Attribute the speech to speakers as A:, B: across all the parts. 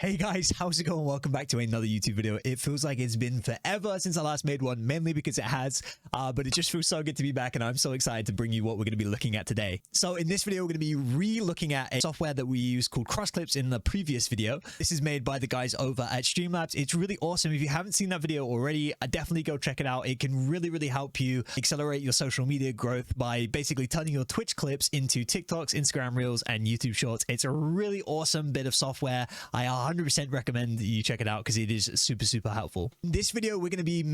A: Hey guys, how's it going? Welcome back to another YouTube video. It feels like it's been forever since I last made one, mainly because it has, but it just feels so good to be back, and I'm so excited to bring you what we're going to be looking at today. So in this video, we're going to be re-looking at a software that we used called CrossClips in the previous video. This is made by the guys over at Streamlabs. It's really awesome. If you haven't seen that video already, definitely go check it out. It can really help you accelerate your social media growth by basically turning your Twitch clips into TikToks, Instagram Reels, and YouTube Shorts. It's a really awesome bit of software. I 100% recommend you check it out because it is super helpful. In this video, we're going to be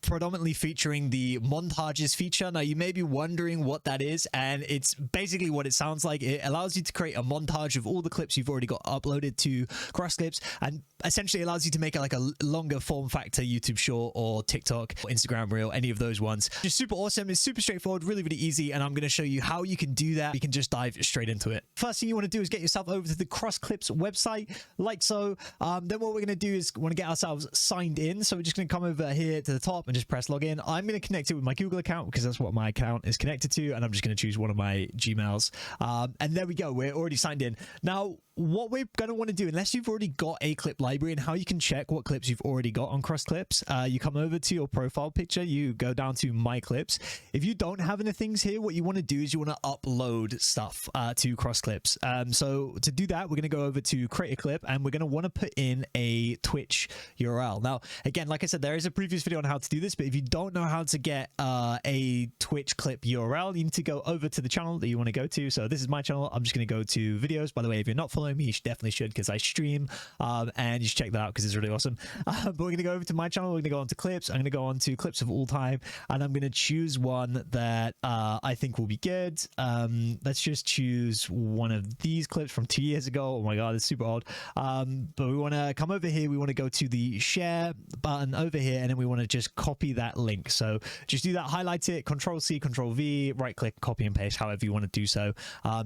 A: predominantly featuring the montages feature. Now, you may be wondering what that is, and it's basically what it sounds like. It allows you to create a montage of all the clips you've already got uploaded to CrossClips, and essentially allows you to make it like a longer form factor YouTube Short or TikTok or Instagram Reel, any of those ones. Just super awesome. It's super straightforward, really easy, and I'm going to show you how you can do that. You can just dive straight into it. First thing you want to do is get yourself over to the CrossClips website, like so. Then what we're going to do is want to get ourselves signed in. So we're just going to come over here to the top and just press login. I'm going to connect it with my Google account because that's what my account is connected to, and I'm just going to choose one of my Gmails. And there we go. We're already signed in. Now, what we're going to want to do, unless you've already got a clip library, and how you can check what clips you've already got on CrossClips, you come over to your profile picture, you go down to My Clips. If you don't have any things here, what you want to do is you want to upload stuff to CrossClips. So to do that, we're going to go over to Create a Clip, and we're going to want to put in a Twitch URL. Now, again, like I said, there is a previous video on how to do this, but if you don't know how to get a Twitch clip URL, you need to go over to the channel that you want to go to. So this is my channel. I'm just going to go to videos. By the way, if you're not following me, you definitely should, because I stream, and you should check that out because it's really awesome. But we're going to go over to my channel. We're going to go on to clips. I'm going to go on to clips of all time, and I'm going to choose one that I think will be good. Let's just choose one of these clips from 2 years ago. Oh my god, it's super old. But we want to come over here. We want to go to the share button over here, and then we want to just copy that link. So just do that, highlight it, Control C, Control V, right click, copy and paste, however you want to do so.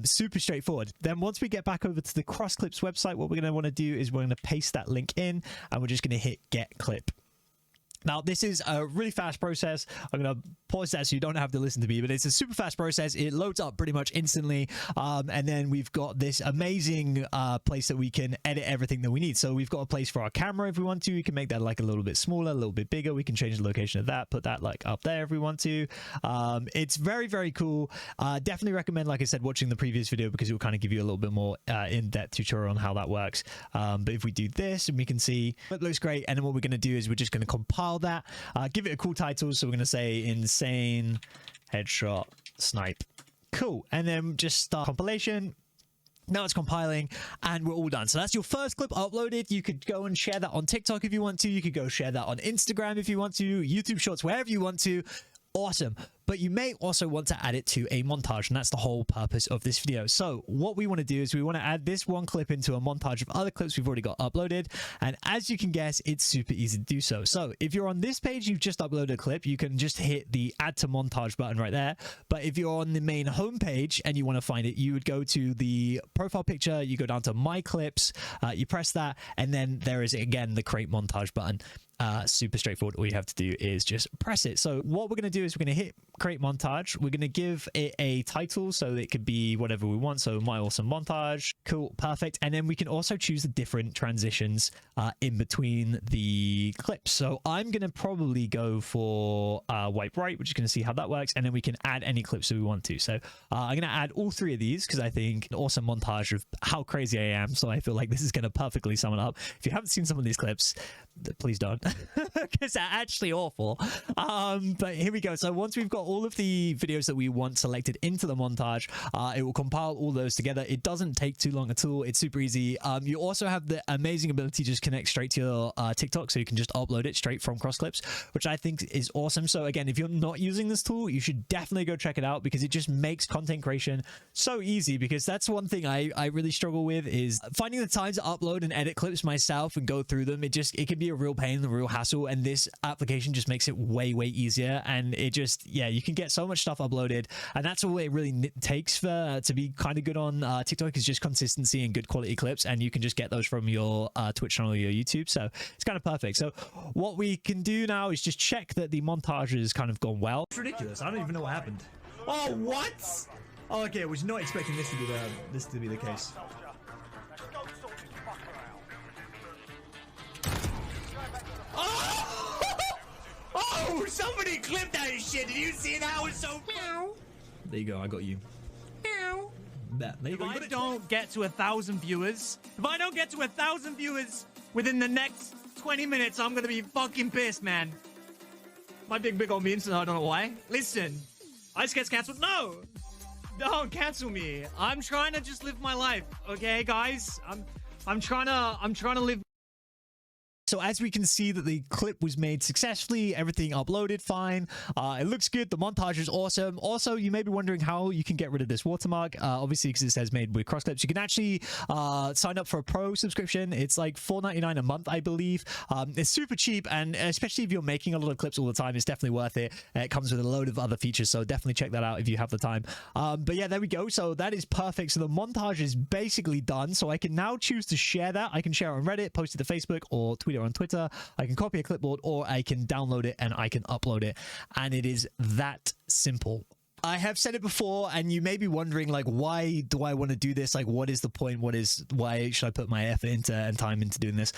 A: Super straightforward. Then once we get back over to the CrossClips website, what we're going to want to do is we're going to paste that link in, and we're just going to hit get clip. Now, this is a really fast process. I'm going to pause that so you don't have to listen to me, but it's a super fast process. It loads up pretty much instantly. And then we've got this amazing place that we can edit everything that we need. So we've got a place for our camera if we want to. We can make that like a little bit smaller, a little bit bigger. We can change the location of that, put that like up there if we want to. It's very cool. Definitely recommend, like I said, watching the previous video because it will kind of give you a little bit more in-depth tutorial on how that works. But if we do this, and we can see it looks great. And then what we're going to do is we're just going to compile that, give it a cool title. So we're going to say insane headshot snipe. Cool. And then just start compilation. Now it's compiling, and we're all done. So that's your first clip uploaded. You could go and share that on TikTok if you want to. You could go share that on Instagram if you want to, YouTube Shorts, wherever you want to. Awesome. But you may also want to add it to a montage, and that's the whole purpose of this video. So what we want to do is we want to add this one clip into a montage of other clips we've already got uploaded, and as you can guess, it's super easy to do so. So if you're on this page, you've just uploaded a clip, you can just hit the add to montage button right there. But if you're on the main home page and you want to find it, you would go to the profile picture, you go down to My Clips, you press that, and then there is again the create montage button. Super straightforward. All you have to do is just press it. So what we're going to do is we're going to hit create montage. We're going to give it a title, so it could be whatever we want. So my awesome montage. Cool. Perfect. And then we can also choose the different transitions in between the clips. So I'm going to probably go for wipe right, which is going to see how that works. And then we can add any clips that we want to. So I'm going to add all three of these because I think an awesome montage of how crazy I am. So I feel like this is going to perfectly sum it up. If you haven't seen some of these clips, please don't, because they're actually awful. But here we go. So once we've got all of the videos that we want selected into the montage, it will compile all those together. It doesn't take too long at all. It's super easy. You also have the amazing ability to just connect straight to your TikTok, so you can just upload it straight from CrossClips, which I think is awesome. So again, if you're not using this tool, you should definitely go check it out because it just makes content creation so easy. Because that's one thing I really struggle with, is finding the time to upload and edit clips myself and go through them. It can be a real pain, a real hassle, and this application just makes it way easier. And it just, yeah, you can get so much stuff uploaded, and that's all it really takes for to be kind of good on TikTok, is just consistency and good quality clips, and you can just get those from your Twitch channel or your YouTube. So it's kind of perfect. So what we can do now is just check that the montage has kind of gone well. It's ridiculous. I don't even know what happened. Oh, what? Oh, okay, I was not expecting this to be the case. somebody clip that shit. Did you see that? It was so... There you go. I got you. There you go.
B: If I don't get to 1,000 viewers, within the next 20 minutes, I'm gonna be fucking pissed, man. My big old memes, and I don't know why. Listen, I just get cancelled. No, don't cancel me. I'm trying to just live my life, okay, guys? I'm trying to live.
A: So as we can see that the clip was made successfully, everything uploaded fine. It looks good. The montage is awesome. Also, you may be wondering how you can get rid of this watermark. Obviously, because it says made with CrossClips, you can actually sign up for a pro subscription. It's like $4.99 a month, I believe. It's super cheap, and especially if you're making a lot of clips all the time, it's definitely worth it. It comes with a load of other features, so definitely check that out if you have the time. But yeah, there we go. So that is perfect. So the montage is basically done. So I can now choose to share that. I can share it on Reddit, post it to Facebook, or tweet it on Twitter. I can copy a clipboard, or I can download it and I can upload it, and it is that simple. I have said it before, and you may be wondering, like, why do I want to do this? Like, what is the point? Why should I put my effort into and time into doing this?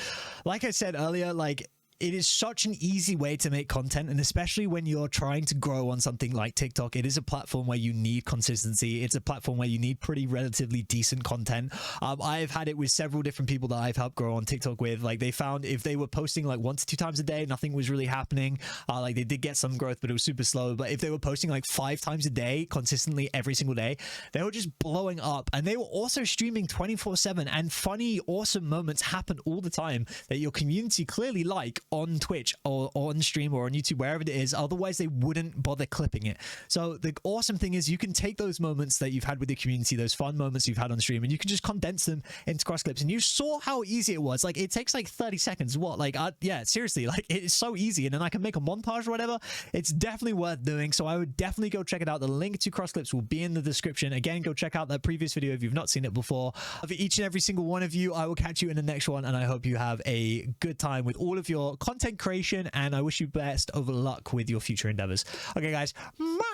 A: Like I said earlier, like, it is such an easy way to make content, and especially when you're trying to grow on something like TikTok, it is a platform where you need consistency. It's a platform where you need pretty relatively decent content. I've had it with several different people that I've helped grow on TikTok with. Like, they found if they were posting like 1 to 2 times a day, nothing was really happening. Like, they did get some growth, but it was super slow. But if they were posting like 5 times a day consistently every single day, they were just blowing up. And they were also streaming 24/7, and funny, awesome moments happen all the time that your community clearly like on Twitch or on stream or on YouTube, wherever it is. Otherwise, they wouldn't bother clipping it. So the awesome thing is you can take those moments that you've had with the community, those fun moments you've had on stream, and you can just condense them into CrossClips. And you saw how easy it was. Like, it takes like 30 seconds. What? Like, yeah, seriously, like, it's so easy. And then I can make a montage or whatever. It's definitely worth doing. So I would definitely go check it out. The link to CrossClips will be in the description. Again, go check out that previous video if you've not seen it before. For each and every single one of you, I will catch you in the next one, and I hope you have a good time with all of your content creation, and I wish you best of luck with your future endeavors. Okay, guys, bye.